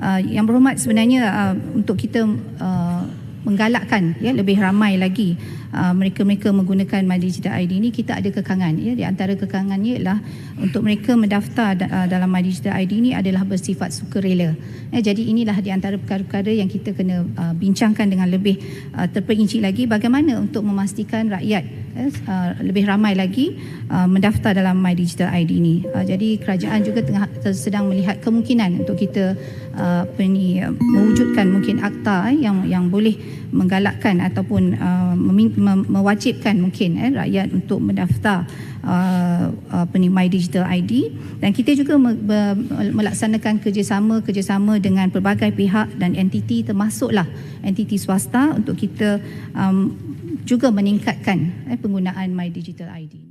Yang berhormat, sebenarnya untuk kita menggalakkan lebih ramai lagi mereka-mereka menggunakan My Digital ID ini, kita ada kekangan. Di antara kekangannya ialah untuk mereka mendaftar dalam My Digital ID ini adalah bersifat sukarela. Jadi inilah di antara perkara-perkara yang kita kena bincangkan dengan lebih terperinci lagi, bagaimana untuk memastikan rakyat lebih ramai lagi mendaftar dalam My Digital ID ini. Jadi kerajaan juga sedang melihat kemungkinan untuk kita mewujudkan mungkin akta yang boleh menggalakkan ataupun mewajibkan mungkin rakyat untuk mendaftar My Digital ID, dan kita juga melaksanakan kerjasama dengan pelbagai pihak dan entiti, termasuklah entiti swasta, untuk kita juga meningkatkan penggunaan My Digital ID.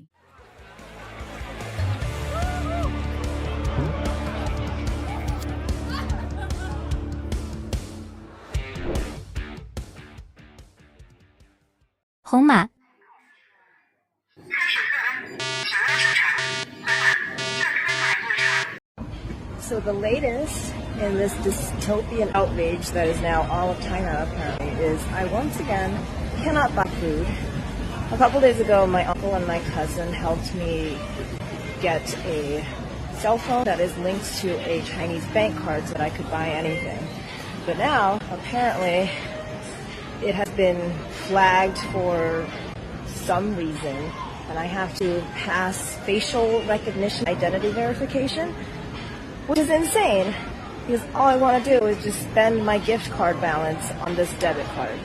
Hongma. So the latest in this dystopian outrage that is now all of China apparently is I once again cannot buy food. A couple days ago, my uncle and my cousin helped me get a cell phone that is linked to a Chinese bank card so that I could buy anything. But now, apparently, it has been flagged for some reason, and I have to pass facial recognition identity verification, which is insane, because all I want to do is just spend my gift card balance on this debit card.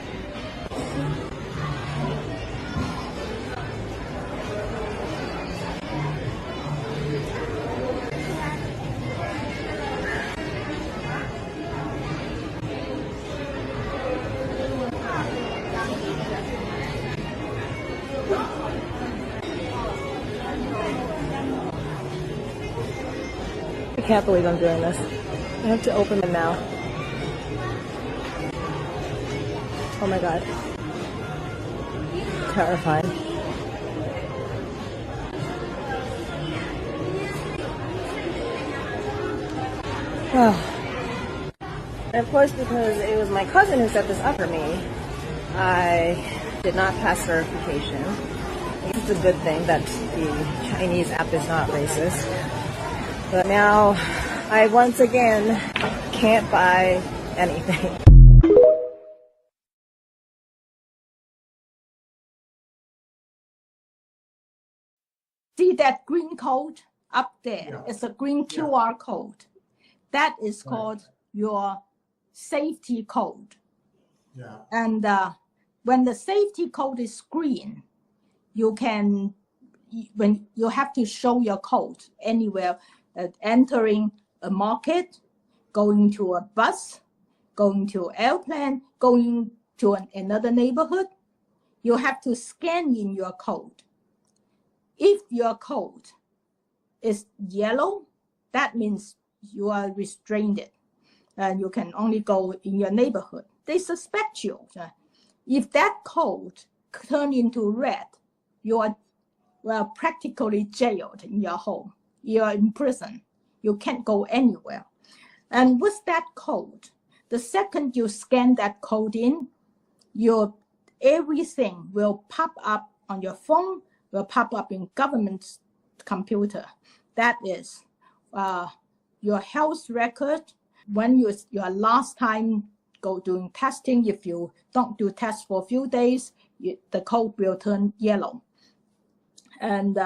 I can't believe I'm doing this. I have to open them now. Oh my god. Terrifying. Oh. And of course, because it was my cousin who set this up for me, I did not pass verification. It's a good thing that the Chinese app is not racist. But now, I once again can't buy anything. See that green code up there? Yeah. It's a green QR code. That is called your safety code. Yeah. And when the safety code is green, when you have to show your code anywhere. Entering a market, going to a bus, going to an airplane, going to another neighborhood, you have to scan in your code. If your code is yellow, that means you are restrained and you can only go in your neighborhood. They suspect you. If that code turns into red, you are practically jailed in your home. You're in prison. You can't go anywhere. And with that code, the second you scan that code in, everything will pop up on your phone, will pop up in government's computer. That is your health record. When your last time go doing testing, if you don't do tests for a few days, the code will turn yellow. And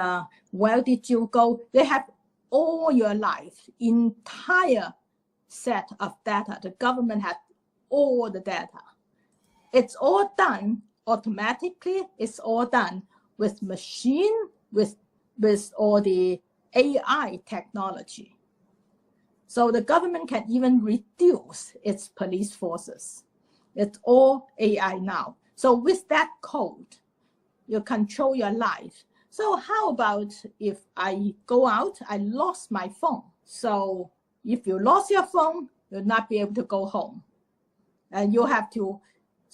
where did you go? They have all your life, entire set of data. The government has all the data. It's all done automatically. It's all done with machine, with all the AI technology. So the government can even reduce its police forces. It's all AI now. So with that code, you control your life. So how about if I go out, I lost my phone. So if you lost your phone, you'll not be able to go home. And you have to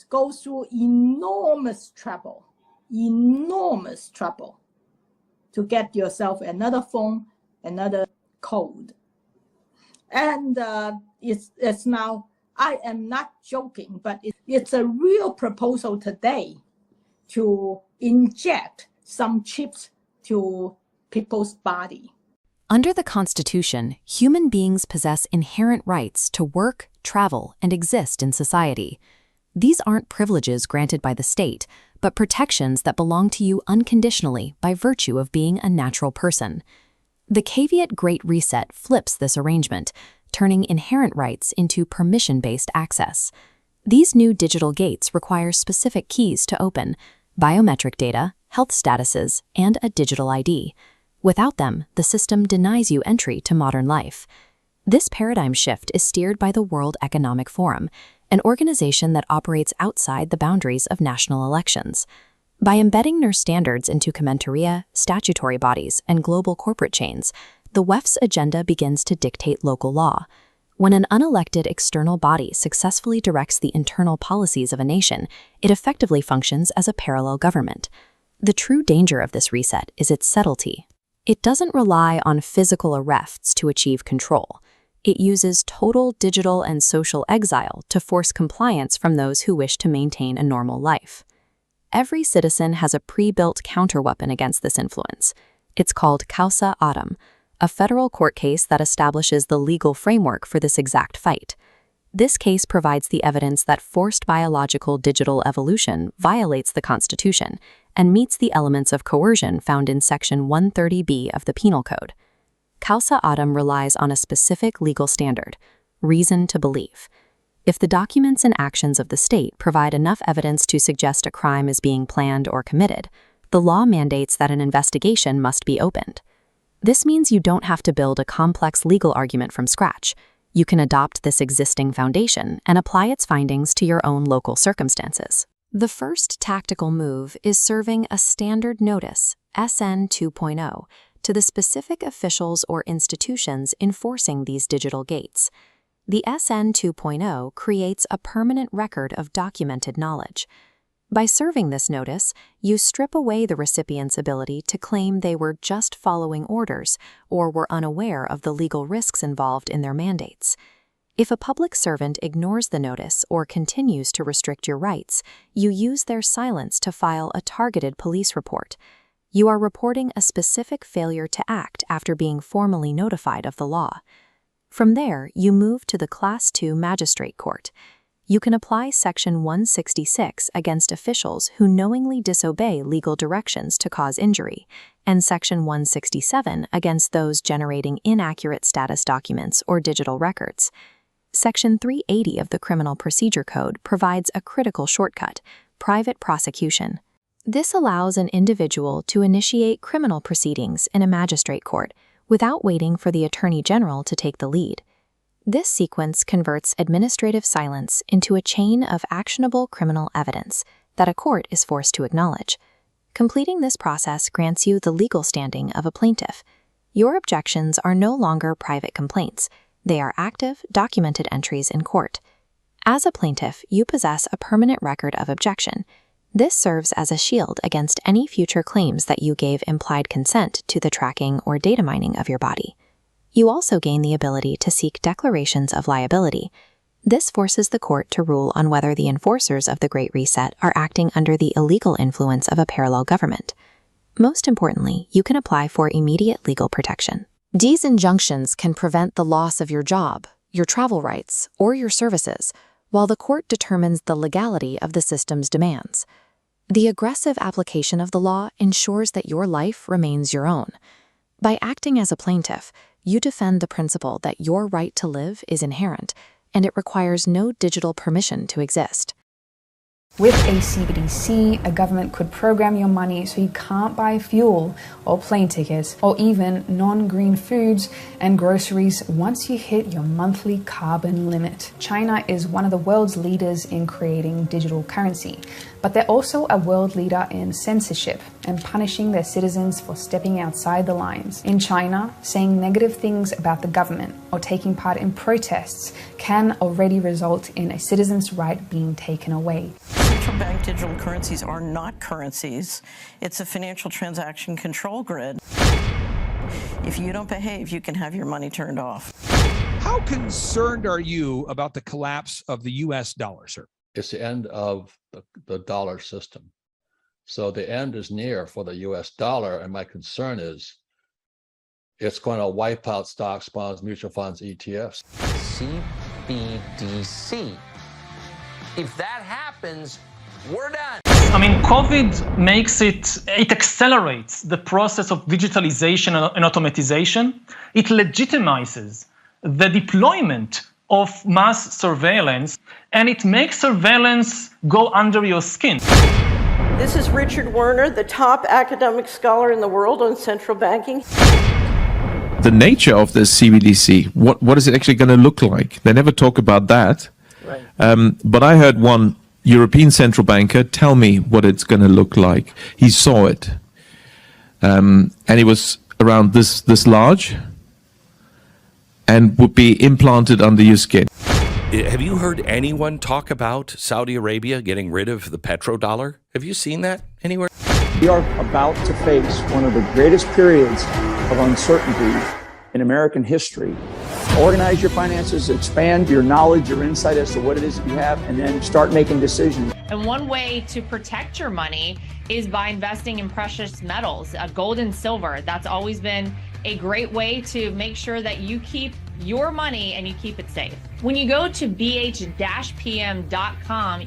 go through enormous trouble to get yourself another phone, another code. And it's now, I am not joking, but it's a real proposal today to inject some chips to people's body. Under the Constitution, human beings possess inherent rights to work, travel, and exist in society. These aren't privileges granted by the state, but protections that belong to you unconditionally by virtue of being a natural person. The caveat Great Reset flips this arrangement, turning inherent rights into permission-based access. These new digital gates require specific keys to open, biometric data, health statuses, and a digital ID. Without them, the system denies you entry to modern life. This paradigm shift is steered by the World Economic Forum, an organization that operates outside the boundaries of national elections. By embedding their standards into commentaria, statutory bodies, and global corporate chains, the WEF's agenda begins to dictate local law. When an unelected external body successfully directs the internal policies of a nation, it effectively functions as a parallel government. The true danger of this reset is its subtlety. It doesn't rely on physical arrests to achieve control. It uses total digital and social exile to force compliance from those who wish to maintain a normal life. Every citizen has a pre-built counterweapon against this influence. It's called Causa Autumn, a federal court case that establishes the legal framework for this exact fight. This case provides the evidence that forced biological digital evolution violates the Constitution and meets the elements of coercion found in Section 130B of the Penal Code. Causa Autumn relies on a specific legal standard, reason to believe. If the documents and actions of the state provide enough evidence to suggest a crime is being planned or committed, the law mandates that an investigation must be opened. This means you don't have to build a complex legal argument from scratch. You can adopt this existing foundation and apply its findings to your own local circumstances. The first tactical move is serving a standard notice, SN 2.0, to the specific officials or institutions enforcing these digital gates. The SN 2.0 creates a permanent record of documented knowledge. By serving this notice, you strip away the recipient's ability to claim they were just following orders or were unaware of the legal risks involved in their mandates. If a public servant ignores the notice or continues to restrict your rights, you use their silence to file a targeted police report. You are reporting a specific failure to act after being formally notified of the law. From there, you move to the Class 2 Magistrate Court. You can apply Section 166 against officials who knowingly disobey legal directions to cause injury, and Section 167 against those generating inaccurate status documents or digital records. Section 380 of the Criminal Procedure Code provides a critical shortcut, private prosecution. This allows an individual to initiate criminal proceedings in a magistrate court without waiting for the Attorney General to take the lead. This sequence converts administrative silence into a chain of actionable criminal evidence that a court is forced to acknowledge. Completing this process grants you the legal standing of a plaintiff. Your objections are no longer private complaints. They are active, documented entries in court. As a plaintiff, you possess a permanent record of objection. This serves as a shield against any future claims that you gave implied consent to the tracking or data mining of your body. You also gain the ability to seek declarations of liability. This forces the court to rule on whether the enforcers of the Great Reset are acting under the illegal influence of a parallel government. Most importantly, you can apply for immediate legal protection. These injunctions can prevent the loss of your job, your travel rights, or your services, while the court determines the legality of the system's demands. The aggressive application of the law ensures that your life remains your own. By acting as a plaintiff, you defend the principle that your right to live is inherent, and it requires no digital permission to exist. With a CBDC, a government could program your money so you can't buy fuel or plane tickets or even non-green foods and groceries once you hit your monthly carbon limit. China is one of the world's leaders in creating digital currency, but they're also a world leader in censorship and punishing their citizens for stepping outside the lines. In China, saying negative things about the government or taking part in protests can already result in a citizen's right being taken away. Central bank digital currencies are not currencies. It's a financial transaction control grid. If you don't behave, you can have your money turned off. How How concerned are you about the collapse of the U.S. dollar, sir? It's the end of the dollar system. So the end is near for the US dollar, and my concern is it's going to wipe out stocks, bonds, mutual funds, ETFs. CBDC. If that happens, we're done. I mean, COVID makes it accelerates the process of digitalization and automatization. It legitimizes the deployment of mass surveillance, and it makes surveillance go under your skin. This is Richard Werner, the top academic scholar in the world on central banking. The nature of this CBDC, what is it actually going to look like? They never talk about that. Right. But I heard one European central banker tell me what it's going to look like. He saw it. And it was around this large and would be implanted under your skin. Have you heard anyone talk about Saudi Arabia getting rid of the petrodollar? Have you seen that anywhere? We are about to face one of the greatest periods of uncertainty in American history. Organize your finances, expand your knowledge, your insight as to what it is that you have, and then start making decisions. And one way to protect your money is by investing in precious metals, gold and silver. That's always been a great way to make sure that you keep your money and you keep it safe. When you go to bh-pm.com,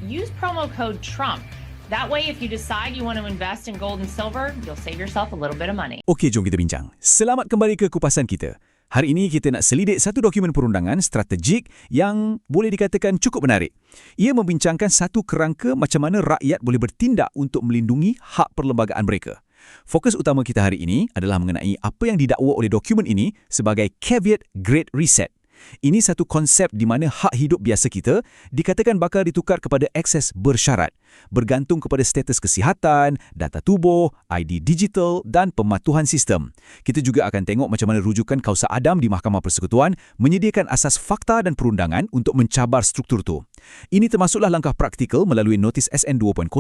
use promo code TRUMP. That way, if you decide you want to invest in gold and silver, you'll save yourself a little bit of money. Okey, jom kita bincang. Selamat kembali ke kupasan kita. Hari ini kita nak selidik satu dokumen perundangan strategik yang boleh dikatakan cukup menarik. Ia membincangkan satu kerangka macam mana rakyat boleh bertindak untuk melindungi hak perlembagaan mereka. Fokus utama kita hari ini adalah mengenai apa yang didakwa oleh dokumen ini sebagai caveat Great Reset. Ini satu konsep di mana hak hidup biasa kita dikatakan bakal ditukar kepada akses bersyarat, bergantung kepada status kesihatan, data tubuh, ID digital dan pematuhan sistem. Kita juga akan tengok macam mana rujukan Kausa Adam di Mahkamah Persekutuan menyediakan asas fakta dan perundangan untuk mencabar struktur itu. Ini termasuklah langkah praktikal melalui notis SN 2.0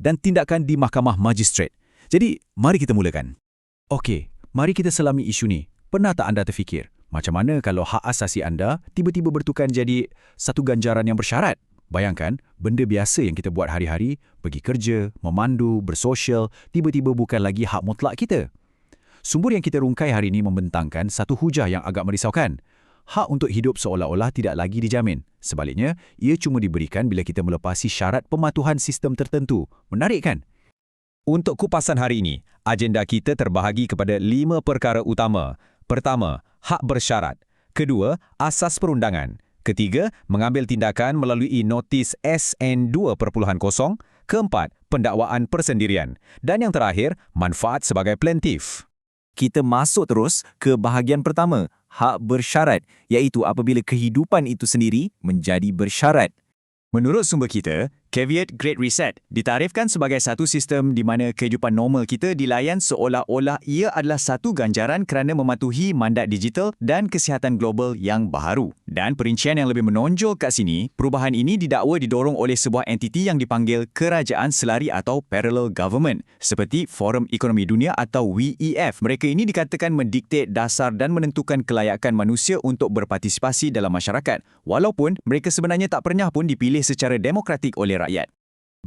dan tindakan di Mahkamah Magistrate. Jadi, mari kita mulakan. Okey, mari kita selami isu ni. Pernah tak anda terfikir, macam mana kalau hak asasi anda tiba-tiba bertukar jadi satu ganjaran yang bersyarat? Bayangkan, benda biasa yang kita buat hari-hari, pergi kerja, memandu, bersosial, tiba-tiba bukan lagi hak mutlak kita. Sumber yang kita rungkai hari ini membentangkan satu hujah yang agak merisaukan. Hak untuk hidup seolah-olah tidak lagi dijamin. Sebaliknya, ia cuma diberikan bila kita melepasi syarat pematuhan sistem tertentu. Menarik kan? Untuk kupasan hari ini, agenda kita terbahagi kepada 5 perkara utama. Pertama, hak bersyarat. Kedua, asas perundangan. Ketiga, mengambil tindakan melalui notis SN 2.0. Keempat, pendakwaan persendirian. Dan yang terakhir, manfaat sebagai plaintiff. Kita masuk terus ke bahagian pertama, hak bersyarat, iaitu apabila kehidupan itu sendiri menjadi bersyarat. Menurut sumber kita, caveat Great Reset ditarifkan sebagai satu sistem di mana kehidupan normal kita dilayan seolah-olah ia adalah satu ganjaran kerana mematuhi mandat digital dan kesihatan global yang baharu. Dan perincian yang lebih menonjol kat sini, perubahan ini didakwa didorong oleh sebuah entiti yang dipanggil Kerajaan Selari atau Parallel Government, seperti Forum Ekonomi Dunia atau WEF. Mereka ini dikatakan mendikte dasar dan menentukan kelayakan manusia untuk berpartisipasi dalam masyarakat, walaupun mereka sebenarnya tak pernah pun dipilih secara demokratik oleh rakyat.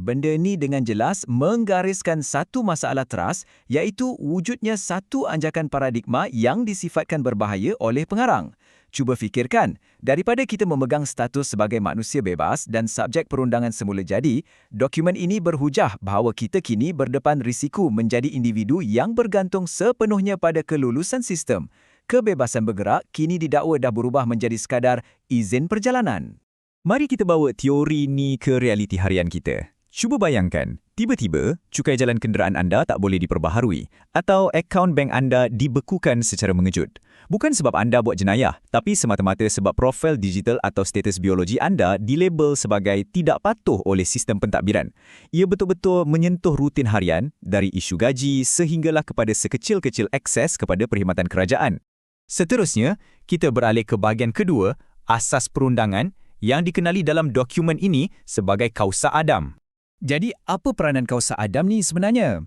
Benda ni dengan jelas menggariskan satu masalah teras, iaitu wujudnya satu anjakan paradigma yang disifatkan berbahaya oleh pengarang. Cuba fikirkan, daripada kita memegang status sebagai manusia bebas dan subjek perundangan semula jadi, dokumen ini berhujah bahawa kita kini berdepan risiko menjadi individu yang bergantung sepenuhnya pada kelulusan sistem. Kebebasan bergerak kini didakwa dah berubah menjadi sekadar izin perjalanan. Mari kita bawa teori ni ke realiti harian kita. Cuba bayangkan, tiba-tiba cukai jalan kenderaan anda tak boleh diperbaharui atau akaun bank anda dibekukan secara mengejut. Bukan sebab anda buat jenayah, tapi semata-mata sebab profil digital atau status biologi anda dilabel sebagai tidak patuh oleh sistem pentadbiran. Ia betul-betul menyentuh rutin harian dari isu gaji sehinggalah kepada sekecil-kecil akses kepada perkhidmatan kerajaan. Seterusnya, kita beralih ke bahagian kedua, asas perundangan, yang dikenali dalam dokumen ini sebagai Kausa Adam. Jadi, apa peranan Kausa Adam ni sebenarnya?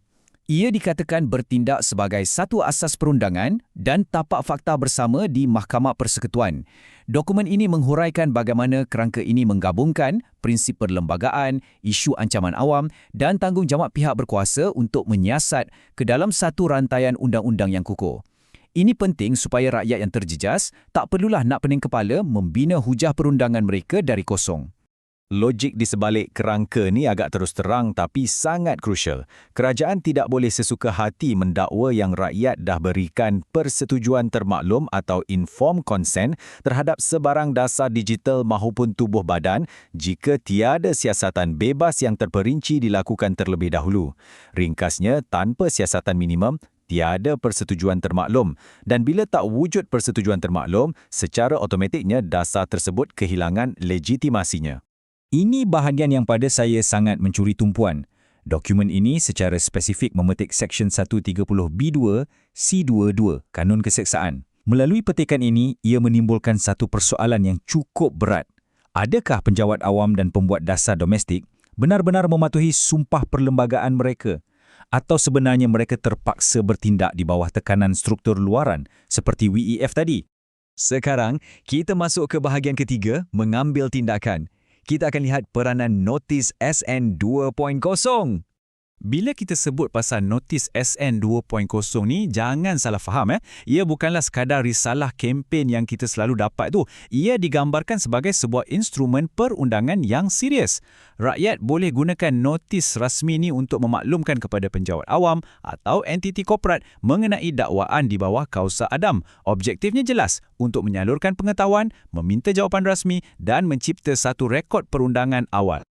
Ia dikatakan bertindak sebagai satu asas perundangan dan tapak fakta bersama di Mahkamah Persekutuan. Dokumen ini menghuraikan bagaimana kerangka ini menggabungkan prinsip perlembagaan, isu ancaman awam dan tanggungjawab pihak berkuasa untuk menyiasat ke dalam satu rantaian undang-undang yang kukuh. Ini penting supaya rakyat yang terjejas tak perlulah nak pening kepala membina hujah perundangan mereka dari kosong. Logik di sebalik kerangka ni agak terus terang tapi sangat krusial. Kerajaan tidak boleh sesuka hati mendakwa yang rakyat dah berikan persetujuan termaklum atau informed consent terhadap sebarang dasar digital mahupun tubuh badan jika tiada siasatan bebas yang terperinci dilakukan terlebih dahulu. Ringkasnya, tanpa siasatan minimum, tiada persetujuan termaklum dan bila tak wujud persetujuan termaklum, secara automatiknya dasar tersebut kehilangan legitimasinya. Ini bahagian yang pada saya sangat mencuri tumpuan. Dokumen ini secara spesifik memetik Seksyen 130B2 C22 Kanun Keseksaan. Melalui petikan ini, ia menimbulkan satu persoalan yang cukup berat. Adakah penjawat awam dan pembuat dasar domestik benar-benar mematuhi sumpah perlembagaan mereka? Atau sebenarnya mereka terpaksa bertindak di bawah tekanan struktur luaran seperti WEF tadi? Sekarang, kita masuk ke bahagian ketiga, mengambil tindakan. Kita akan lihat peranan Notis SN 2.0. Bila kita sebut pasal Notis SN 2.0 ni, jangan salah faham. Ia bukanlah sekadar risalah kempen yang kita selalu dapat tu. Ia digambarkan sebagai sebuah instrumen perundangan yang serius. Rakyat boleh gunakan notis rasmi ni untuk memaklumkan kepada penjawat awam atau entiti korporat mengenai dakwaan di bawah Kausa Adam. Objektifnya jelas, untuk menyalurkan pengetahuan, meminta jawapan rasmi dan mencipta satu rekod perundangan awal.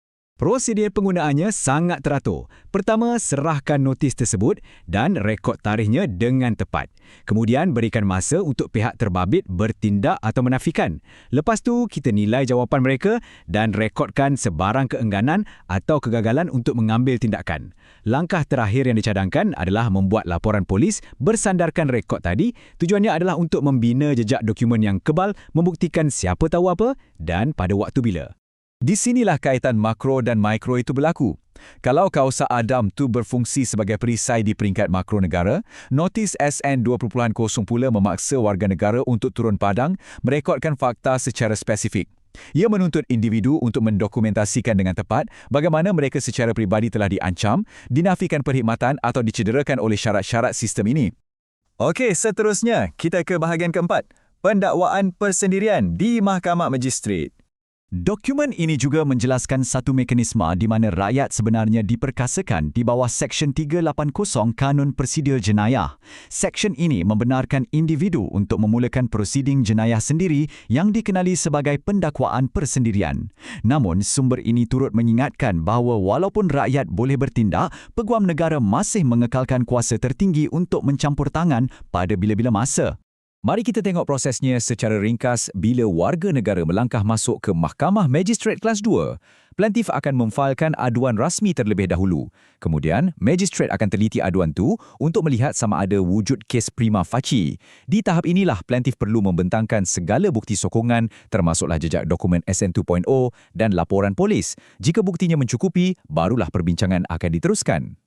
Prosedur penggunaannya sangat teratur. Pertama, serahkan notis tersebut dan rekod tarikhnya dengan tepat. Kemudian, berikan masa untuk pihak terbabit bertindak atau menafikan. Lepas tu, kita nilai jawapan mereka dan rekodkan sebarang keengganan atau kegagalan untuk mengambil tindakan. Langkah terakhir yang dicadangkan adalah membuat laporan polis bersandarkan rekod tadi. Tujuannya adalah untuk membina jejak dokumen yang kebal, membuktikan siapa tahu apa dan pada waktu bila. Di sinilah kaitan makro dan mikro itu berlaku. Kalau Kausa Adam tu berfungsi sebagai perisai di peringkat makro negara, Notis SN 2.0 pula memaksa warga negara untuk turun padang, merekodkan fakta secara spesifik. Ia menuntut individu untuk mendokumentasikan dengan tepat bagaimana mereka secara peribadi telah diancam, dinafikan perkhidmatan atau dicederakan oleh syarat-syarat sistem ini. Okey, seterusnya kita ke bahagian keempat, pendakwaan persendirian di Mahkamah Magistrat. Dokumen ini juga menjelaskan satu mekanisme di mana rakyat sebenarnya diperkasakan di bawah Seksyen 380 Kanun Prosedur Jenayah. Seksyen ini membenarkan individu untuk memulakan prosiding jenayah sendiri yang dikenali sebagai pendakwaan persendirian. Namun, sumber ini turut mengingatkan bahawa walaupun rakyat boleh bertindak, peguam negara masih mengekalkan kuasa tertinggi untuk mencampur tangan pada bila-bila masa. Mari kita tengok prosesnya secara ringkas. Bila warga negara melangkah masuk ke Mahkamah Magistrat Kelas 2, plaintiff akan memfailkan aduan rasmi terlebih dahulu. Kemudian, magistrat akan teliti aduan tu untuk melihat sama ada wujud kes prima facie. Di tahap inilah plaintiff perlu membentangkan segala bukti sokongan termasuklah jejak dokumen SN 2.0 dan laporan polis. Jika buktinya mencukupi, barulah perbincangan akan diteruskan.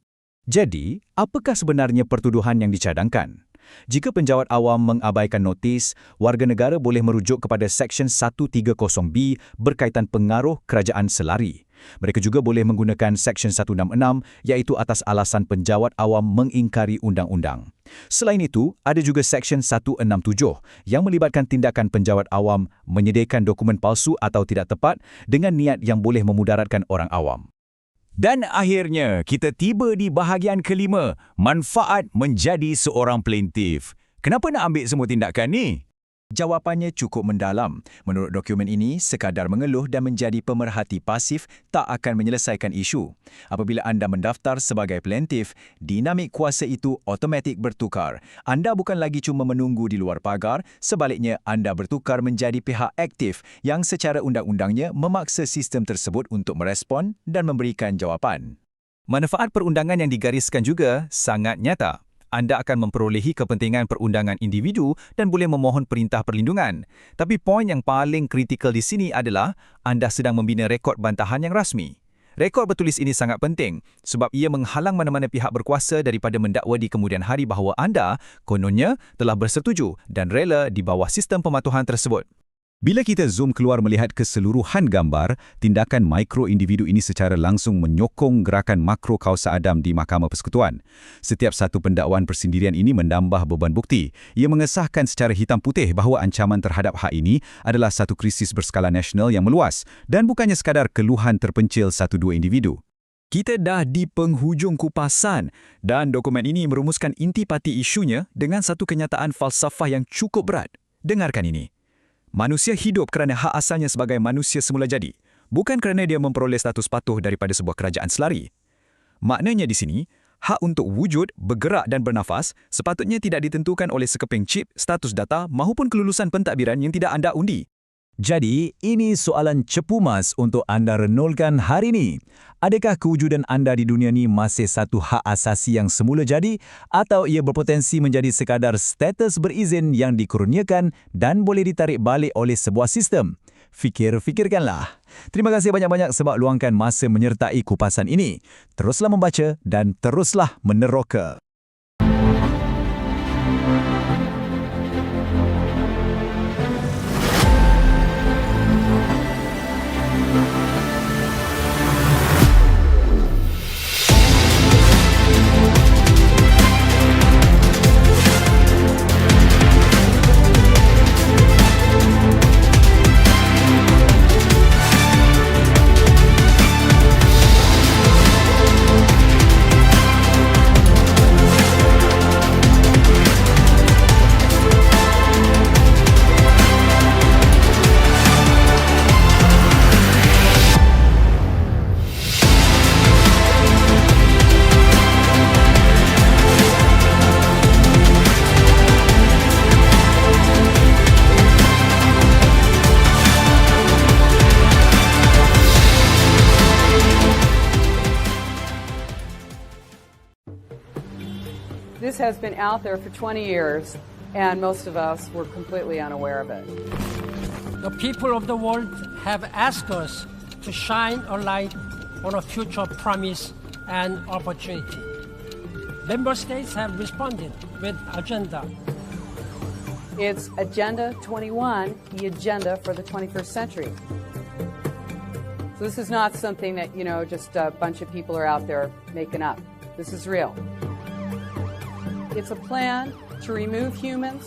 Jadi, apakah sebenarnya pertuduhan yang dicadangkan? Jika penjawat awam mengabaikan notis, warga negara boleh merujuk kepada Seksyen 130B berkaitan pengaruh kerajaan selari. Mereka juga boleh menggunakan Seksyen 166 iaitu atas alasan penjawat awam mengingkari undang-undang. Selain itu, ada juga Seksyen 167 yang melibatkan tindakan penjawat awam menyediakan dokumen palsu atau tidak tepat dengan niat yang boleh memudaratkan orang awam. Dan akhirnya, kita tiba di bahagian kelima, manfaat menjadi seorang plaintiff. Kenapa nak ambil semua tindakan ni? Jawapannya cukup mendalam. Menurut dokumen ini, sekadar mengeluh dan menjadi pemerhati pasif tak akan menyelesaikan isu. Apabila anda mendaftar sebagai plaintiff, dinamik kuasa itu automatik bertukar. Anda bukan lagi cuma menunggu di luar pagar, sebaliknya anda bertukar menjadi pihak aktif yang secara undang-undangnya memaksa sistem tersebut untuk merespon dan memberikan jawapan. Manfaat perundangan yang digariskan juga sangat nyata. Anda akan memperolehi kepentingan perundangan individu dan boleh memohon perintah perlindungan. Tapi poin yang paling kritikal di sini adalah anda sedang membina rekod bantahan yang rasmi. Rekod bertulis ini sangat penting sebab ia menghalang mana-mana pihak berkuasa daripada mendakwa di kemudian hari bahawa anda, kononnya, telah bersetuju dan rela di bawah sistem pematuhan tersebut. Bila kita zoom keluar melihat keseluruhan gambar, tindakan mikro individu ini secara langsung menyokong gerakan makro kausa Adam di Mahkamah Persekutuan. Setiap satu pendakwaan persendirian ini menambah beban bukti. Ia mengesahkan secara hitam putih bahawa ancaman terhadap hak ini adalah satu krisis berskala nasional yang meluas dan bukannya sekadar keluhan terpencil satu dua individu. Kita dah di penghujung kupasan dan dokumen ini merumuskan intipati isunya dengan satu kenyataan falsafah yang cukup berat. Dengarkan ini. Manusia hidup kerana hak asalnya sebagai manusia semula jadi, bukan kerana dia memperoleh status patuh daripada sebuah kerajaan selari. Maknanya di sini, hak untuk wujud, bergerak dan bernafas sepatutnya tidak ditentukan oleh sekeping chip, status data mahupun kelulusan pentadbiran yang tidak anda undi. Jadi, ini soalan cepu mas untuk anda renulkan hari ini. Adakah kewujudan anda di dunia ini masih satu hak asasi yang semula jadi atau ia berpotensi menjadi sekadar status berizin yang dikurniakan dan boleh ditarik balik oleh sebuah sistem? Fikir-fikirkanlah. Terima kasih banyak-banyak sebab luangkan masa menyertai kupasan ini. Teruslah membaca dan teruslah meneroka. This has been out there for 20 years, and most of us were completely unaware of it. The people of the world have asked us to shine a light on a future of promise and opportunity. Member states have responded with agenda. It's Agenda 21, the agenda for the 21st century. So this is not something that, just a bunch of people are out there making up. This is real. It's a plan to remove humans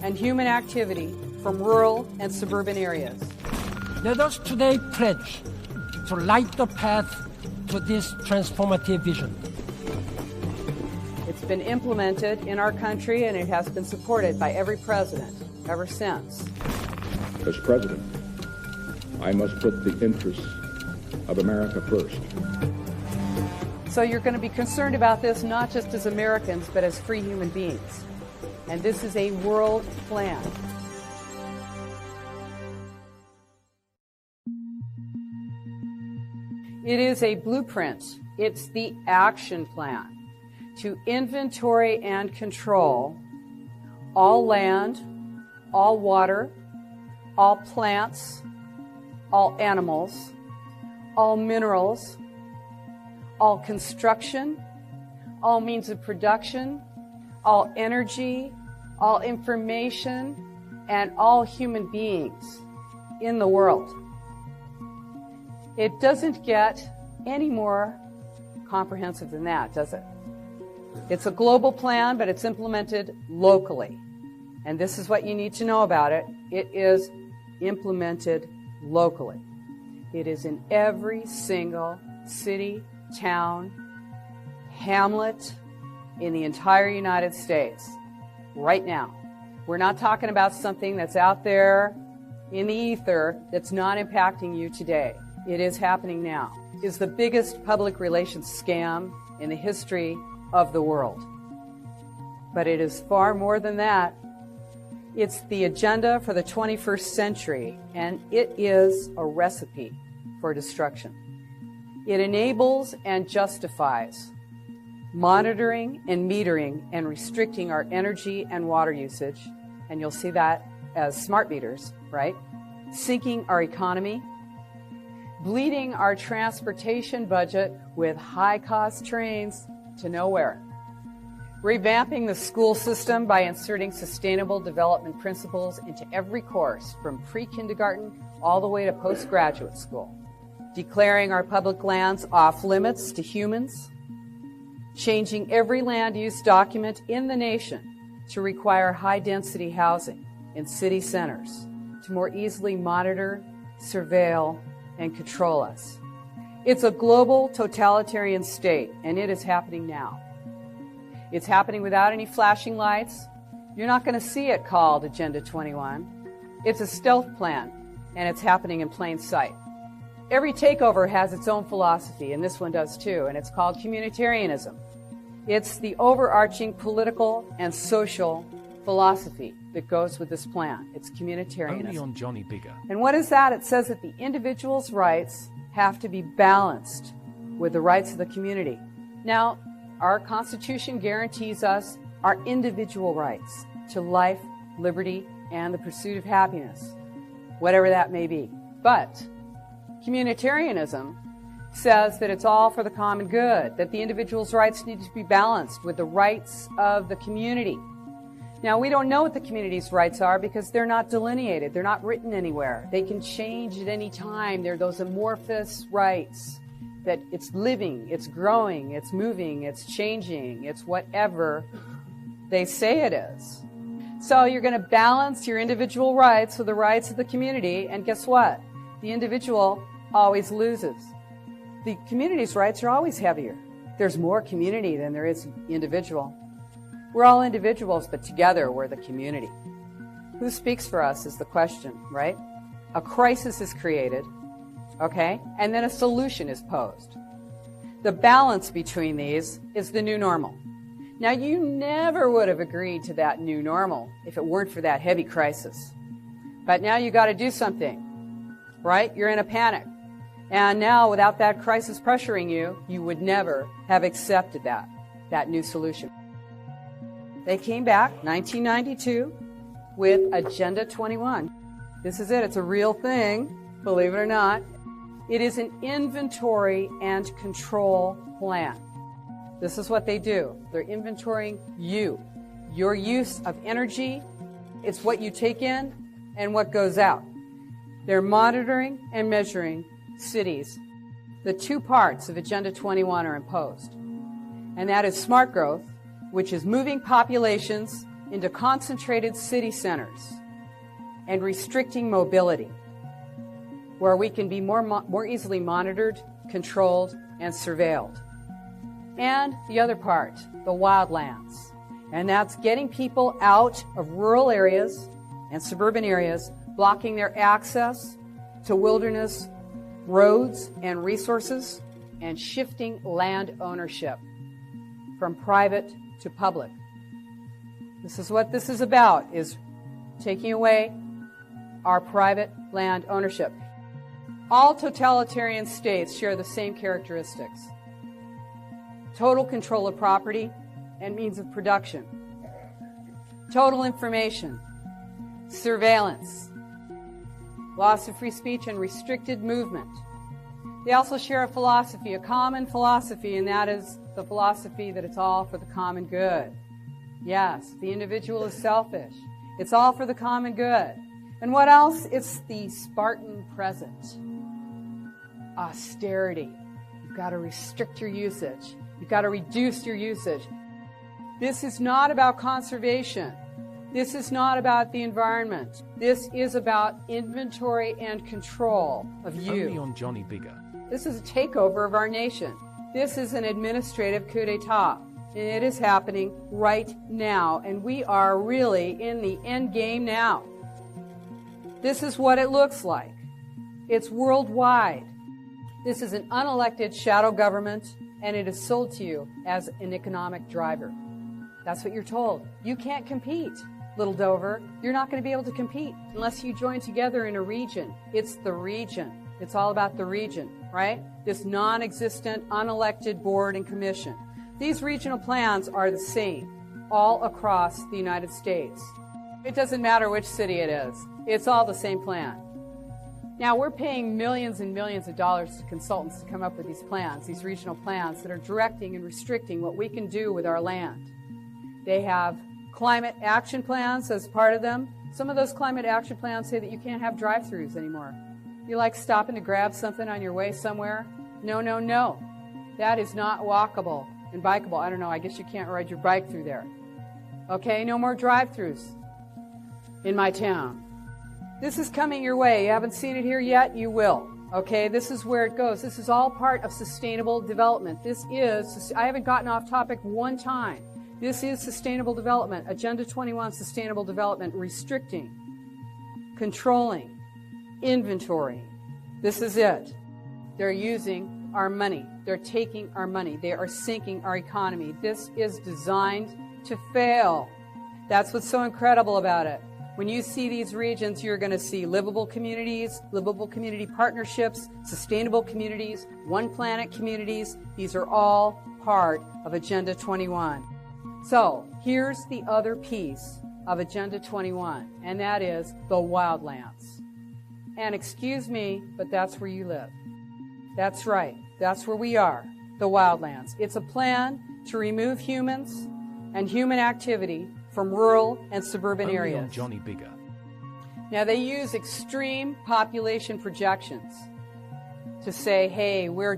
and human activity from rural and suburban areas. Let us today pledge to light the path to this transformative vision. It's been implemented in our country and it has been supported by every president ever since. As president, I must put the interests of America first. So you're going to be concerned about this not just as Americans, but as free human beings. And this is a world plan. It is a blueprint. It's the action plan to inventory and control all land, all water, all plants, all animals, all minerals, all construction, all means of production, all energy, all information, and all human beings in the world. It doesn't get any more comprehensive than that, does it? It's a global plan, but it's implemented locally. And this is what you need to know about it. It is implemented locally. It is in every single city, town, hamlet in the entire United States right now. We're not talking about something that's out there in the ether that's not impacting you today. It is happening now. It's the biggest public relations scam in the history of the world. But it is far more than that. It's the agenda for the 21st century, and it is a recipe for destruction. It enables and justifies monitoring and metering and restricting our energy and water usage, and you'll see that as smart meters, right? Sinking our economy, bleeding our transportation budget with high-cost trains to nowhere, revamping the school system by inserting sustainable development principles into every course from pre-kindergarten all the way to postgraduate school, declaring our public lands off limits to humans, changing every land use document in the nation to require high-density housing in city centers to more easily monitor, surveil, and control us. It's a global totalitarian state, and it is happening now. It's happening without any flashing lights. You're not going to see it called Agenda 21. It's a stealth plan, and it's happening in plain sight. Every takeover has its own philosophy, and this one does too, and it's called communitarianism. It's the overarching political and social philosophy that goes with this plan. It's communitarianism. Only on Johnny Bigger. And what is that? It says that the individual's rights have to be balanced with the rights of the community. Now, our Constitution guarantees us our individual rights to life, liberty, and the pursuit of happiness, whatever that may be. But communitarianism says that it's all for the common good, that the individual's rights need to be balanced with the rights of the community. Now, we don't know what the community's rights are because they're not delineated. They're not written anywhere. They can change at any time. They're those amorphous rights that it's living, it's growing, it's moving, it's changing, it's whatever they say it is. So you're going to balance your individual rights with the rights of the community, and guess what? The individual always loses. The community's rights are always heavier. There's more community than there is individual. We're all individuals, but together we're the community. Who speaks for us is the question, right? A crisis is created, okay? And then a solution is posed. The balance between these is the new normal. Now, you never would have agreed to that new normal if it weren't for that heavy crisis. But now you got to do something, right? You're in a panic. And now, without that crisis pressuring you, you would never have accepted that new solution. They came back, 1992, with Agenda 21. This is it. It's a real thing, believe it or not. It is an inventory and control plan. This is what they do. They're inventorying you, your use of energy. It's what you take in and what goes out. They're monitoring and measuring cities. The two parts of Agenda 21 are imposed, and that is smart growth, which is moving populations into concentrated city centers and restricting mobility, where we can be more easily monitored, controlled, and surveilled. And the other part, the wildlands, and that's getting people out of rural areas and suburban areas, blocking their access to wilderness roads and resources, and shifting land ownership from private to public. This is what this is about, is taking away our private land ownership. All totalitarian states share the same characteristics: total control of property and means of production, total information, surveillance, loss of free speech, and restricted movement. They also share a philosophy, a common philosophy, and that is the philosophy that it's all for the common good. Yes, the individual is selfish. It's all for the common good. And what else? It's the Spartan present. Austerity. You've got to restrict your usage. You've got to reduce your usage. This is not about conservation. This is not about the environment. This is about inventory and control of you. Only on Johnny Bigger. This is a takeover of our nation. This is an administrative coup d'etat. And it is happening right now. And we are really in the end game now. This is what it looks like. It's worldwide. This is an unelected shadow government, and it is sold to you as an economic driver. That's what you're told. You can't compete, Little Dover. You're not going to be able to compete unless you join together in a region. It's the region. It's all about the region, right? This non-existent, unelected board and commission. These regional plans are the same all across the United States. It doesn't matter which city it is. It's all the same plan. Now, we're paying millions and millions of dollars to consultants to come up with these plans, these regional plans that are directing and restricting what we can do with our land. They have climate action plans as part of them. Some of those climate action plans say that you can't have drive-thrus anymore. You like stopping to grab something on your way somewhere? No, no, no. That is not walkable and bikeable. I don't know, I guess you can't ride your bike through there. Okay, no more drive-thrus in my town. This is coming your way. You haven't seen it here yet? You will. Okay, this is where it goes. This is all part of sustainable development. This is, I haven't gotten off topic one time. This is sustainable development, Agenda 21 sustainable development, restricting, controlling, inventory. This is it. They're using our money. They're taking our money. They are sinking our economy. This is designed to fail. That's what's so incredible about it. When you see these regions, you're going to see livable communities, livable community partnerships, sustainable communities, one planet communities. These are all part of Agenda 21. So here's the other piece of Agenda 21, and that is the wildlands. And excuse me, but that's where you live. That's right. That's where we are, the wildlands. It's a plan to remove humans and human activity from rural and suburban areas. On Johnny Bigger. Now, they use extreme population projections to say, hey, we're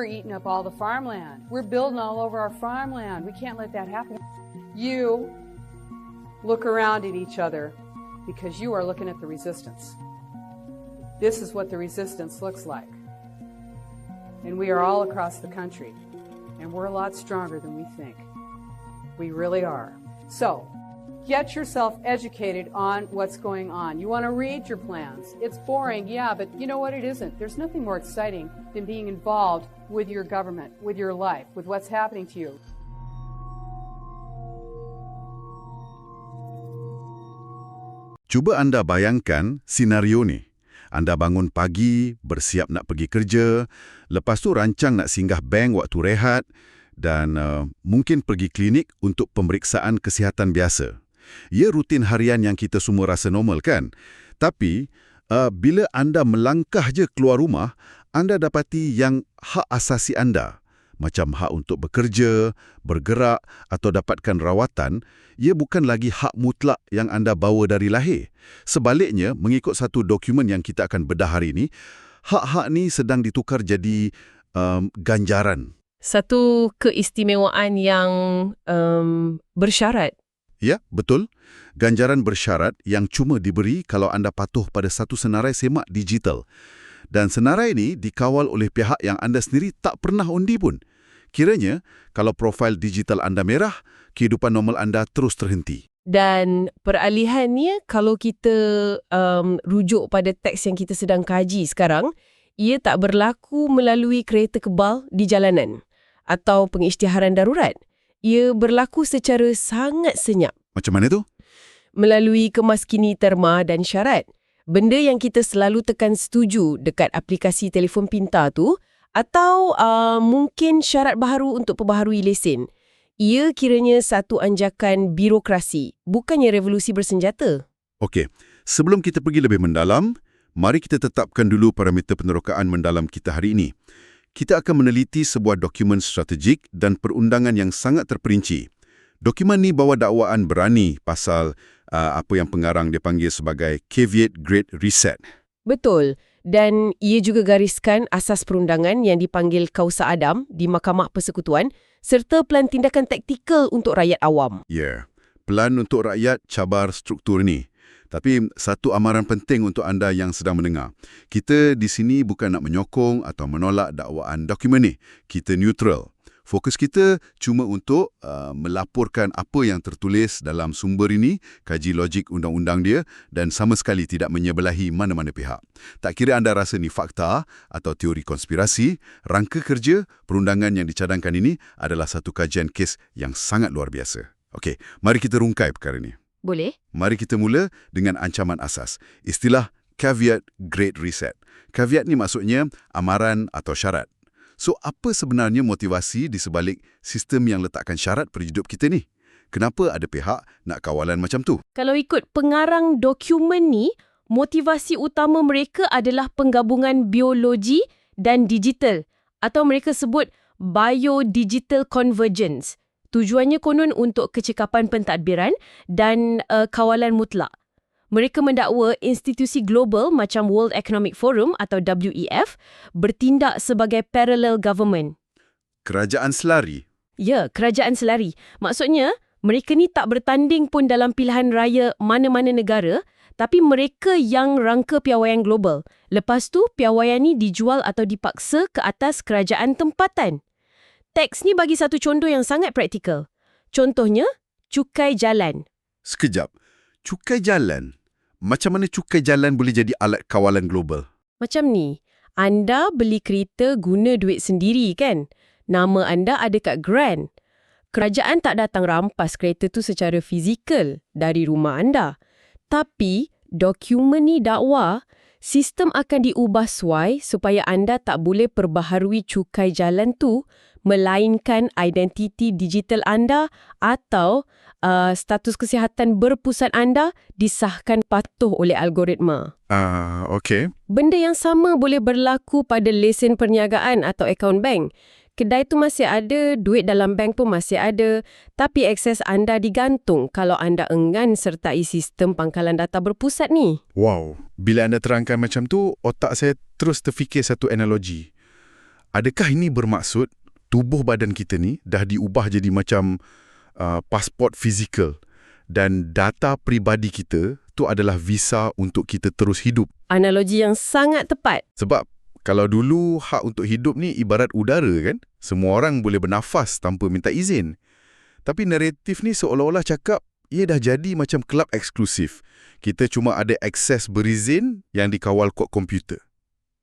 eating up all the farmland. We're building all over our farmland. We can't let that happen. You look around at each other because you are looking at the resistance. This is what the resistance looks like. And we are all across the country. And we're a lot stronger than we think. We really are. So, get yourself educated on what's going on. You want to read your plans. It's boring, yeah, but you know what? It isn't. There's nothing more exciting than being involved with your government, with your life, with what's happening to you. Cuba anda bayangkan senario ni. Anda bangun pagi, bersiap nak pergi kerja, lepas tu rancang nak singgah bank waktu rehat, dan mungkin pergi klinik untuk pemeriksaan kesihatan biasa. Ia rutin harian yang kita semua rasa normal kan? Tapi, bila anda melangkah je keluar rumah, anda dapati yang hak asasi anda, macam hak untuk bekerja, bergerak atau dapatkan rawatan, ia bukan lagi hak mutlak yang anda bawa dari lahir. Sebaliknya, mengikut satu dokumen yang kita akan bedah hari ini, hak-hak ni sedang ditukar jadi ganjaran. Satu keistimewaan yang bersyarat. Ya, betul. Ganjaran bersyarat yang cuma diberi kalau anda patuh pada satu senarai semak digital. Dan senarai ini dikawal oleh pihak yang anda sendiri tak pernah undi pun. Kiranya, kalau profil digital anda merah, kehidupan normal anda terus terhenti. Dan peralihannya, kalau kita rujuk pada teks yang kita sedang kaji sekarang, ia tak berlaku melalui kereta kebal di jalanan atau pengisytiharan darurat. Ia berlaku secara sangat senyap. Macam mana tu? Melalui kemaskini terma dan syarat. Benda yang kita selalu tekan setuju dekat aplikasi telefon pintar tu, atau mungkin syarat baharu untuk perbaharui lesen. Ia kiranya satu anjakan birokrasi, bukannya revolusi bersenjata. Okey, sebelum kita pergi lebih mendalam, mari kita tetapkan dulu parameter penerokaan mendalam kita hari ini. Kita akan meneliti sebuah dokumen strategik dan perundangan yang sangat terperinci. Dokumen ni bawa dakwaan berani pasal apa yang pengarang dia panggil sebagai Caveat Great Reset. Betul. Dan ia juga gariskan asas perundangan yang dipanggil Kausa Adam di Mahkamah Persekutuan serta plan tindakan taktikal untuk rakyat awam. Ya, plan untuk rakyat cabar struktur ni. Tapi satu amaran penting untuk anda yang sedang mendengar. Kita di sini bukan nak menyokong atau menolak dakwaan dokumen ni. Kita neutral. Fokus kita cuma untuk melaporkan apa yang tertulis dalam sumber ini, kaji logik undang-undang dia dan sama sekali tidak menyebelahi mana-mana pihak. Tak kira anda rasa ni fakta atau teori konspirasi, rangka kerja perundangan yang dicadangkan ini adalah satu kajian kes yang sangat luar biasa. Okey, mari kita rungkai perkara ini. Boleh? Mari kita mula dengan ancaman asas. Istilah Caveat Great Reset. Caveat ni maksudnya amaran atau syarat. So, apa sebenarnya motivasi di sebalik sistem yang letakkan syarat pada hidup kita ni? Kenapa ada pihak nak kawalan macam tu? Kalau ikut pengarang dokumen ni, motivasi utama mereka adalah penggabungan biologi dan digital atau mereka sebut bio-digital convergence. Tujuannya konon untuk kecekapan pentadbiran dan kawalan mutlak. Mereka mendakwa institusi global macam World Economic Forum atau WEF bertindak sebagai parallel government. Kerajaan selari. Ya, kerajaan selari. Maksudnya, mereka ni tak bertanding pun dalam pilihan raya mana-mana negara, tapi mereka yang rangka piawaian global. Lepas tu, piawaian ni dijual atau dipaksa ke atas kerajaan tempatan. Teks ni bagi satu contoh yang sangat praktikal. Contohnya, cukai jalan. Sekejap. Cukai jalan? Macam mana cukai jalan boleh jadi alat kawalan global? Macam ni, anda beli kereta guna duit sendiri kan? Nama anda ada kat grant. Kerajaan tak datang rampas kereta tu secara fizikal dari rumah anda. Tapi, dokumen ni dakwa, sistem akan diubah suai supaya anda tak boleh perbaharui cukai jalan tu melainkan identiti digital anda atau status kesihatan berpusat anda disahkan patuh oleh algoritma. Okey. Benda yang sama boleh berlaku pada lesen perniagaan atau akaun bank. Kedai tu masih ada, duit dalam bank pun masih ada, tapi akses anda digantung kalau anda enggan sertai sistem pangkalan data berpusat ni. Wow, bila anda terangkan macam tu, otak saya terus terfikir satu analogi. Adakah ini bermaksud tubuh badan kita ni dah diubah jadi macam pasport fizikal dan data peribadi kita tu adalah visa untuk kita terus hidup? Analogi yang sangat tepat. Sebab kalau dulu hak untuk hidup ni ibarat udara kan? Semua orang boleh bernafas tanpa minta izin. Tapi naratif ni seolah-olah cakap ia dah jadi macam kelab eksklusif. Kita cuma ada akses berizin yang dikawal kod komputer.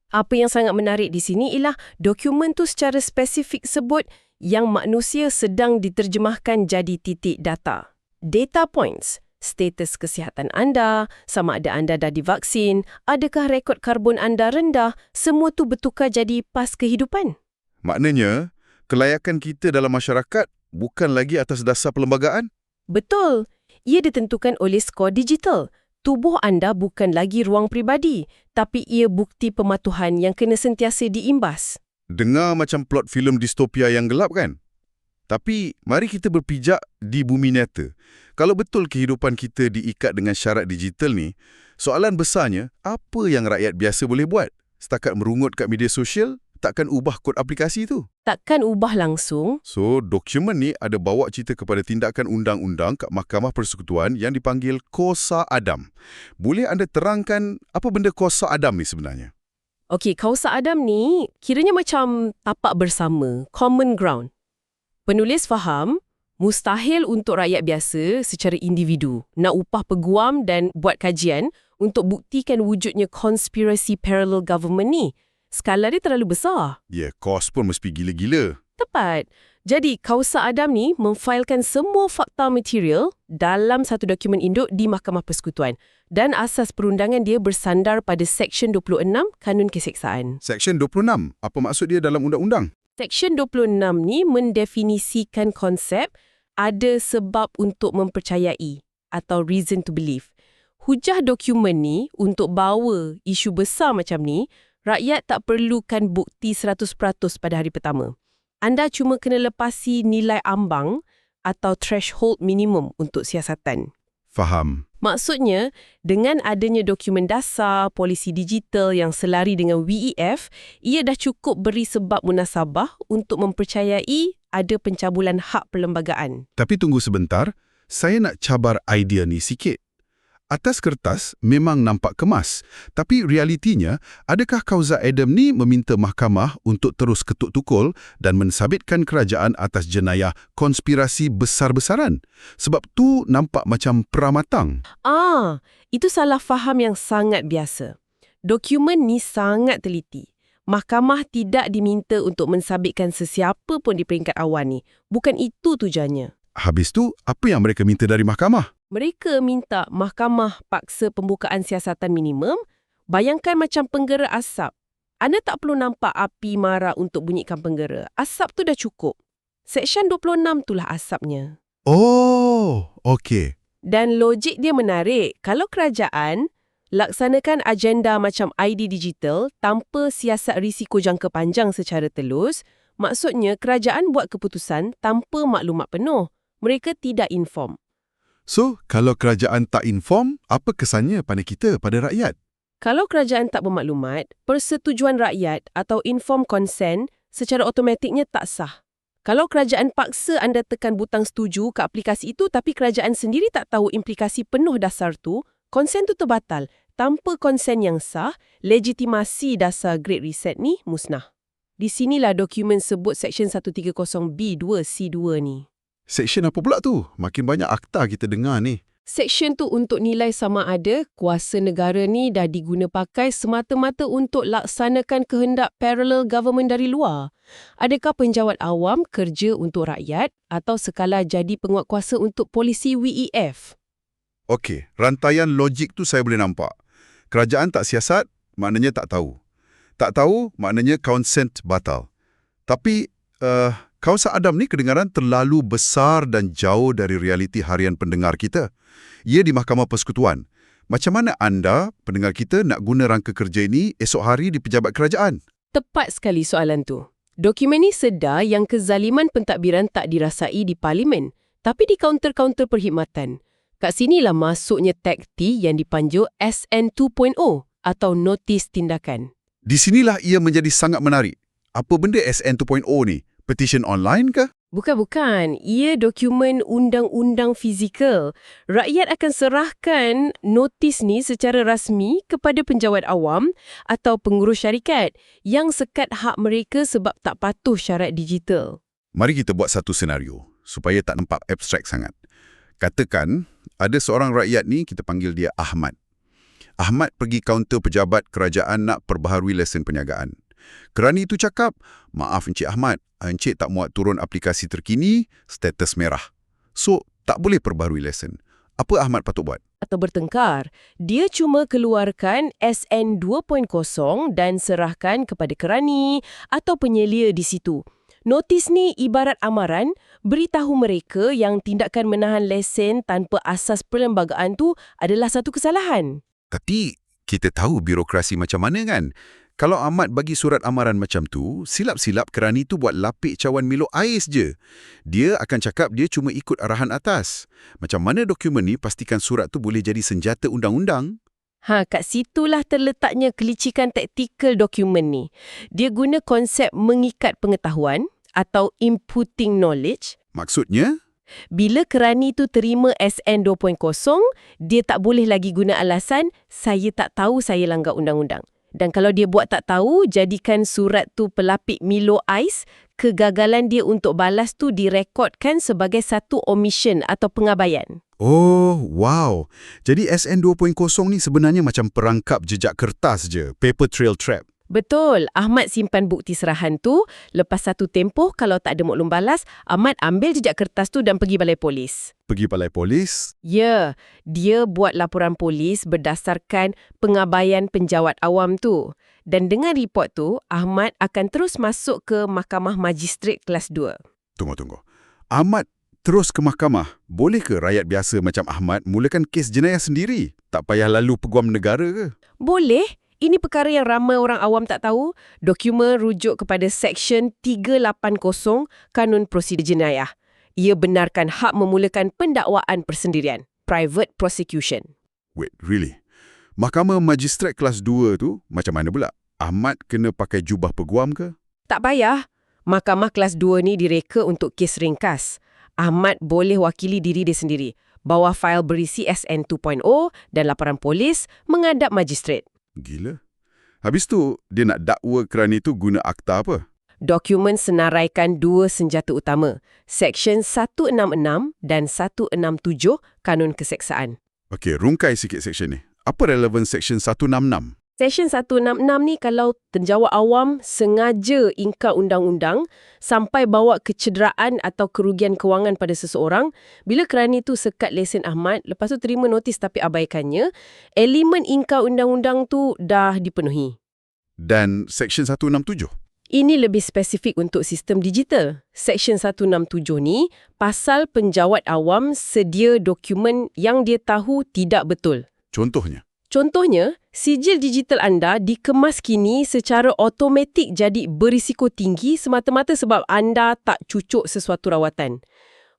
Apa yang sangat menarik di sini ialah dokumen tu secara spesifik sebut yang manusia sedang diterjemahkan jadi titik data. Data points, status kesihatan anda, sama ada anda dah divaksin, adakah rekod karbon anda rendah, semua tu bertukar jadi pas kehidupan. Maknanya, kelayakan kita dalam masyarakat bukan lagi atas dasar perlembagaan? Betul. Ia ditentukan oleh skor digital. Tubuh anda bukan lagi ruang peribadi, tapi ia bukti pematuhan yang kena sentiasa diimbas. Dengar macam plot filem distopia yang gelap kan? Tapi mari kita berpijak di bumi nyata. Kalau betul kehidupan kita diikat dengan syarat digital ni, soalan besarnya, apa yang rakyat biasa boleh buat? Setakat merungut kat media sosial, takkan ubah kod aplikasi tu? Takkan ubah langsung. So, dokumen ni ada bawa cerita kepada tindakan undang-undang kat Mahkamah Persekutuan yang dipanggil Kausa Adam. Boleh anda terangkan apa benda Kausa Adam ni sebenarnya? Okey, Kausa Adam ni kiranya macam tapak bersama, common ground. Penulis faham, mustahil untuk rakyat biasa secara individu nak upah peguam dan buat kajian untuk buktikan wujudnya konspirasi parallel government ni. Skala dia terlalu besar. Ya, kos pun mesti gila-gila. Tepat. Jadi, Kausa Adam ni memfailkan semua fakta material dalam satu dokumen induk di Mahkamah Persekutuan. Dan asas perundangan dia bersandar pada Seksyen 26 Kanun Keseksaan. Seksyen 26? Apa maksud dia dalam undang-undang? Seksyen 26 ni mendefinisikan konsep ada sebab untuk mempercayai atau reason to believe. Hujah dokumen ni untuk bawa isu besar macam ni, rakyat tak perlukan bukti 100% pada hari pertama. Anda cuma kena lepasi nilai ambang atau threshold minimum untuk siasatan. Faham. Maksudnya, dengan adanya dokumen dasar, polisi digital yang selari dengan WEF, ia dah cukup beri sebab munasabah untuk mempercayai ada pencabulan hak perlembagaan. Tapi tunggu sebentar, saya nak cabar idea ni sikit. Atas kertas memang nampak kemas, tapi realitinya, adakah Kausa Adam ni meminta mahkamah untuk terus ketuk tukul dan mensabitkan kerajaan atas jenayah konspirasi besar-besaran? Sebab tu nampak macam peramatang. Itu salah faham yang sangat biasa. Dokumen ni sangat teliti. Mahkamah tidak diminta untuk mensabitkan sesiapa pun di peringkat awal ni. Bukan itu tujuannya. Habis tu, apa yang mereka minta dari mahkamah? Mereka minta mahkamah paksa pembukaan siasatan minimum. Bayangkan macam penggera asap. Anda tak perlu nampak api mara untuk bunyikan penggera. Asap tu dah cukup. Seksyen 26 itulah asapnya. Oh, okey. Dan logik dia menarik. Kalau kerajaan Laksanakan agenda macam ID digital tanpa siasat risiko jangka panjang secara telus, maksudnya kerajaan buat keputusan tanpa maklumat penuh. Mereka tidak inform. So, kalau kerajaan tak inform, apa kesannya pada kita, pada rakyat? Kalau kerajaan tak bermaklumat, persetujuan rakyat atau informed consent secara automatiknya tak sah. Kalau kerajaan paksa anda tekan butang setuju ke aplikasi itu tapi kerajaan sendiri tak tahu implikasi penuh dasar tu, konsen tu terbatal. Tanpa konsen yang sah, legitimasi dasar Great Reset ni musnah. Di sinilah dokumen sebut Seksyen 130B2C2 ni. Seksyen apa pula tu? Makin banyak akta kita dengar ni. Seksyen tu untuk nilai sama ada kuasa negara ni dah diguna pakai semata-mata untuk laksanakan kehendak parallel government dari luar. Adakah penjawat awam kerja untuk rakyat atau sekadar jadi penguatkuasa untuk polisi WEF? Okey, rantaian logik tu saya boleh nampak. Kerajaan tak siasat, maknanya tak tahu. Tak tahu, maknanya consent batal. Tapi, kawasan Adam ni kedengaran terlalu besar dan jauh dari realiti harian pendengar kita. Ia di Mahkamah Persekutuan. Macam mana anda, pendengar kita, nak guna rangka kerja ini esok hari di pejabat kerajaan? Tepat sekali soalan tu. Dokumen ni sedar yang kezaliman pentadbiran tak dirasai di parlimen, tapi di kaunter-kaunter perkhidmatan. Kat sinilah masuknya tag T yang dipanggil SN 2.0 atau notis tindakan. Di sinilah ia menjadi sangat menarik. Apa benda SN 2.0 ni? Petition online ke? Bukan. Ia dokumen undang-undang fizikal. Rakyat akan serahkan notis ni secara rasmi kepada penjawat awam atau pengurus syarikat yang sekat hak mereka sebab tak patuh syarat digital. Mari kita buat satu senario supaya tak nampak abstrak sangat. Katakan, ada seorang rakyat ni, kita panggil dia Ahmad. Ahmad pergi kaunter pejabat kerajaan nak perbaharui lesen perniagaan. Kerani itu cakap, maaf Encik Ahmad, Encik tak muat turun aplikasi terkini, status merah. So, tak boleh perbaharui lesen. Apa Ahmad patut buat? Atau bertengkar. Dia cuma keluarkan SN 2.0 dan serahkan kepada kerani atau penyelia di situ. Notis ni ibarat amaran, beritahu mereka yang tindakan menahan lesen tanpa asas perlembagaan tu adalah satu kesalahan. Tapi, kita tahu birokrasi macam mana kan? Kalau Ahmad bagi surat amaran macam tu, silap-silap kerani tu buat lapik cawan Milo ais je. Dia akan cakap dia cuma ikut arahan atas. Macam mana dokumen ni pastikan surat tu boleh jadi senjata undang-undang? Kat situlah terletaknya kelicikan taktikal dokumen ni. Dia guna konsep mengikat pengetahuan atau inputting knowledge. Maksudnya? Bila kerani tu terima SN 2.0, dia tak boleh lagi guna alasan, saya tak tahu saya langgar undang-undang. Dan kalau dia buat tak tahu, jadikan surat tu pelapik Milo ais, kegagalan dia untuk balas tu direkodkan sebagai satu omission atau pengabaian. Oh, wow. Jadi SN 2.0 ni sebenarnya macam perangkap jejak kertas je, paper trail trap. Betul. Ahmad simpan bukti serahan tu. Lepas satu tempoh, kalau tak ada maklum balas, Ahmad ambil jejak kertas tu dan pergi balai polis. Pergi balai polis? Ya. Dia buat laporan polis berdasarkan pengabaian penjawat awam tu. Dan dengan report tu, Ahmad akan terus masuk ke Mahkamah Magistrate Kelas 2. Tunggu. Ahmad terus ke mahkamah. Boleh ke rakyat biasa macam Ahmad mulakan kes jenayah sendiri? Tak payah lalu peguam negara ke? Boleh. Ini perkara yang ramai orang awam tak tahu. Dokumen rujuk kepada Seksyen 380 Kanun Prosedur Jenayah. Ia benarkan hak memulakan pendakwaan persendirian, private prosecution. Wait, really? Mahkamah Magistrat Kelas 2 tu macam mana pula? Ahmad kena pakai jubah peguam ke? Tak payah. Mahkamah Kelas 2 ni direka untuk kes ringkas. Ahmad boleh wakili diri dia sendiri. Bawa fail berisi SN 2.0 dan laporan polis menghadap magistrat. Gila. Habis tu, dia nak dakwa kerani tu guna akta apa? Dokumen senaraikan dua senjata utama, Seksyen 166 dan 167 Kanun Keseksaan. Okey, rungkai sikit seksyen ni. Apa relevan Seksyen 166? Seksyen 166 ni kalau penjawat awam sengaja ingkar undang-undang sampai bawa kecederaan atau kerugian kewangan pada seseorang, bila kerani tu sekat lesen Ahmad, lepas tu terima notis tapi abaikannya, elemen ingkar undang-undang tu dah dipenuhi. Dan Seksyen 167? Ini lebih spesifik untuk sistem digital. Seksyen 167 ni, pasal penjawat awam sedia dokumen yang dia tahu tidak betul. Contohnya? Contohnya, sijil digital anda dikemas kini secara automatik jadi berisiko tinggi semata-mata sebab anda tak cucuk sesuatu rawatan.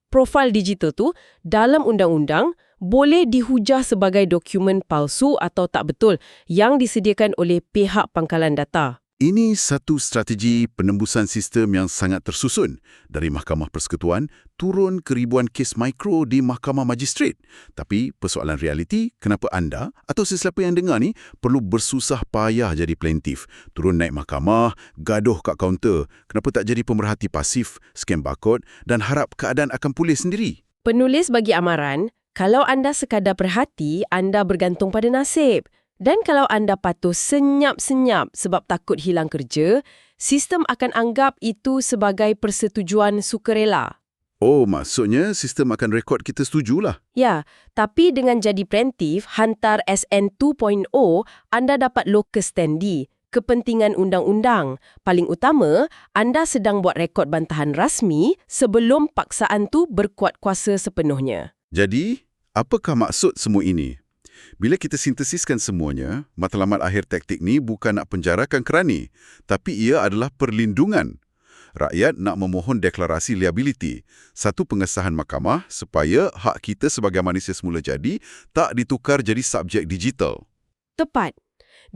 Profil digital tu dalam undang-undang boleh dihujah sebagai dokumen palsu atau tak betul yang disediakan oleh pihak pangkalan data. Ini satu strategi penembusan sistem yang sangat tersusun dari Mahkamah Persekutuan turun ke ribuan kes mikro di Mahkamah Magistrat. Tapi persoalan realiti, kenapa anda atau sesiapa yang dengar ni perlu bersusah payah jadi plaintiff, turun naik mahkamah, gaduh kat kaunter, kenapa tak jadi pemerhati pasif, scan barcode dan harap keadaan akan pulih sendiri? Penulis bagi amaran, kalau anda sekadar perhati, anda bergantung pada nasib. Dan kalau anda patuh senyap-senyap sebab takut hilang kerja, sistem akan anggap itu sebagai persetujuan sukarela. Oh, maksudnya sistem akan rekod kita setujulah. Ya, tapi dengan jadi plaintiff, hantar SN 2.0, anda dapat locus standi, kepentingan undang-undang. Paling utama, anda sedang buat rekod bantahan rasmi sebelum paksaan tu berkuat kuasa sepenuhnya. Jadi, apakah maksud semua ini? Bila kita sintesiskan semuanya, matlamat akhir taktik ni bukan nak penjarakan kerani, tapi ia adalah perlindungan. Rakyat nak memohon deklarasi liability, satu pengesahan mahkamah supaya hak kita sebagai manusia semula jadi tak ditukar jadi subjek digital. Tepat.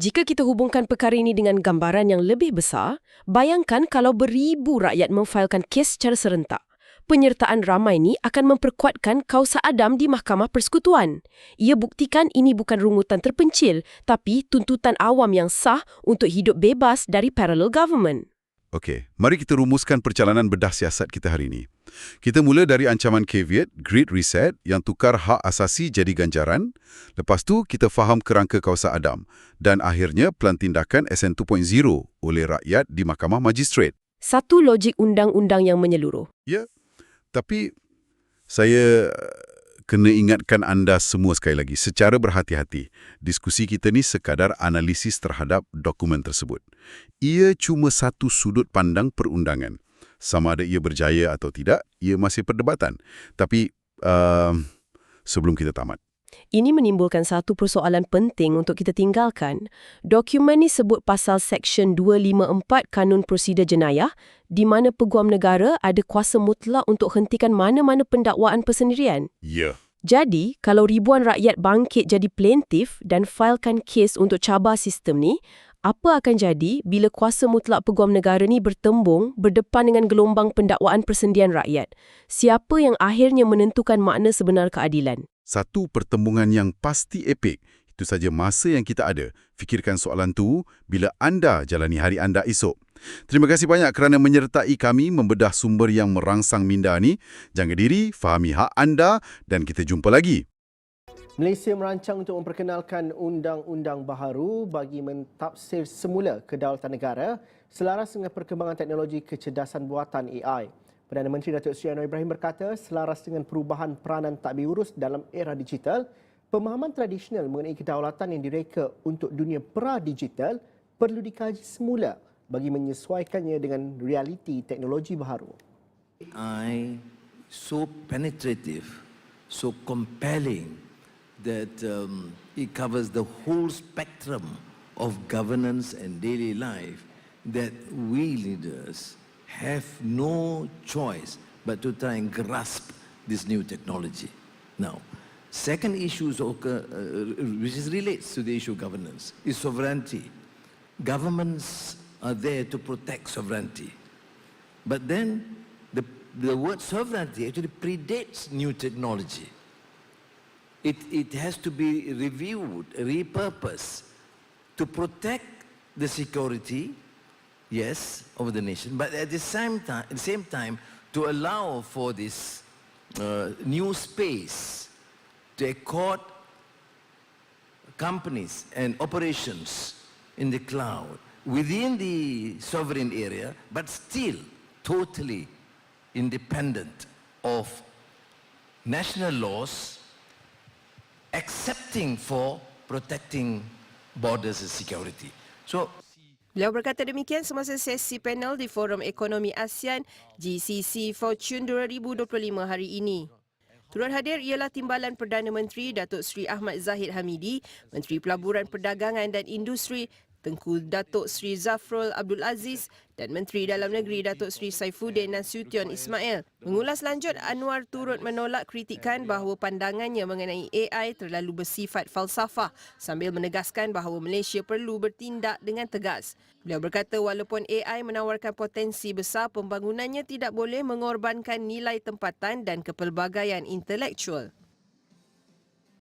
Jika kita hubungkan perkara ini dengan gambaran yang lebih besar, bayangkan kalau beribu rakyat memfailkan kes secara serentak. Penyertaan ramai ini akan memperkuatkan kausa Adam di Mahkamah Persekutuan. Ia buktikan ini bukan rungutan terpencil, tapi tuntutan awam yang sah untuk hidup bebas dari parallel government. Okey, mari kita rumuskan perjalanan bedah siasat kita hari ini. Kita mula dari ancaman caveat, Great Reset yang tukar hak asasi jadi ganjaran. Lepas tu kita faham kerangka kausa Adam. Dan akhirnya pelan tindakan SN 2.0 oleh rakyat di Mahkamah Magistrat. Satu logik undang-undang yang menyeluruh. Ya. Tapi saya kena ingatkan anda semua sekali lagi, secara berhati-hati, diskusi kita ni sekadar analisis terhadap dokumen tersebut. Ia cuma satu sudut pandang perundangan. Sama ada ia berjaya atau tidak, ia masih perdebatan. Tapi sebelum kita tamat, ini menimbulkan satu persoalan penting untuk kita tinggalkan. Dokumen ini sebut pasal Seksyen 254 Kanun Prosedur Jenayah, di mana peguam negara ada kuasa mutlak untuk hentikan mana-mana pendakwaan persendirian. Ya. Jadi, kalau ribuan rakyat bangkit jadi plaintiff dan failkan kes untuk cabar sistem ni, apa akan jadi bila kuasa mutlak peguam negara ni bertembung berdepan dengan gelombang pendakwaan persendirian rakyat? Siapa yang akhirnya menentukan makna sebenar keadilan? Satu pertembungan yang pasti epik. Itu saja masa yang kita ada. Fikirkan soalan tu bila anda jalani hari anda esok. Terima kasih banyak kerana menyertai kami membedah sumber yang merangsang minda ni. Jaga diri, fahami hak anda dan kita jumpa lagi. Malaysia merancang untuk memperkenalkan undang-undang baharu bagi mentafsir semula kedaulatan negara selaras dengan perkembangan teknologi kecerdasan buatan AI. Perdana Menteri Datuk Seri Anwar Ibrahim berkata, selaras dengan perubahan peranan tadbir urus dalam era digital, pemahaman tradisional mengenai kedaulatan yang direka untuk dunia pra-digital perlu dikaji semula bagi menyesuaikannya dengan realiti teknologi baharu. AI so penetrative, so compelling that it covers the whole spectrum of governance and daily life that we leaders have no choice but to try and grasp this new technology. Now, second issue which relates to the issue of governance is sovereignty. Governments are there to protect sovereignty. But then the word sovereignty actually predates new technology. It has to be reviewed, repurposed to protect the security, yes, of the nation, but at the same time to allow for this new space to accord companies and operations in the cloud within the sovereign area, but still totally independent of national laws, accepting for protecting borders and security. So, beliau berkata demikian semasa sesi panel di Forum Ekonomi ASEAN GCC Fortune 2025 hari ini. Turut hadir ialah Timbalan Perdana Menteri Datuk Seri Ahmad Zahid Hamidi, Menteri Pelaburan Perdagangan dan Industri Tengku Datuk Seri Zafrul Abdul Aziz dan Menteri Dalam Negeri Datuk Seri Saifuddin Nasution Ismail. Mengulas lanjut, Anwar turut menolak kritikan bahawa pandangannya mengenai AI terlalu bersifat falsafah sambil menegaskan bahawa Malaysia perlu bertindak dengan tegas. Beliau berkata walaupun AI menawarkan potensi besar, pembangunannya tidak boleh mengorbankan nilai tempatan dan kepelbagaian intelektual.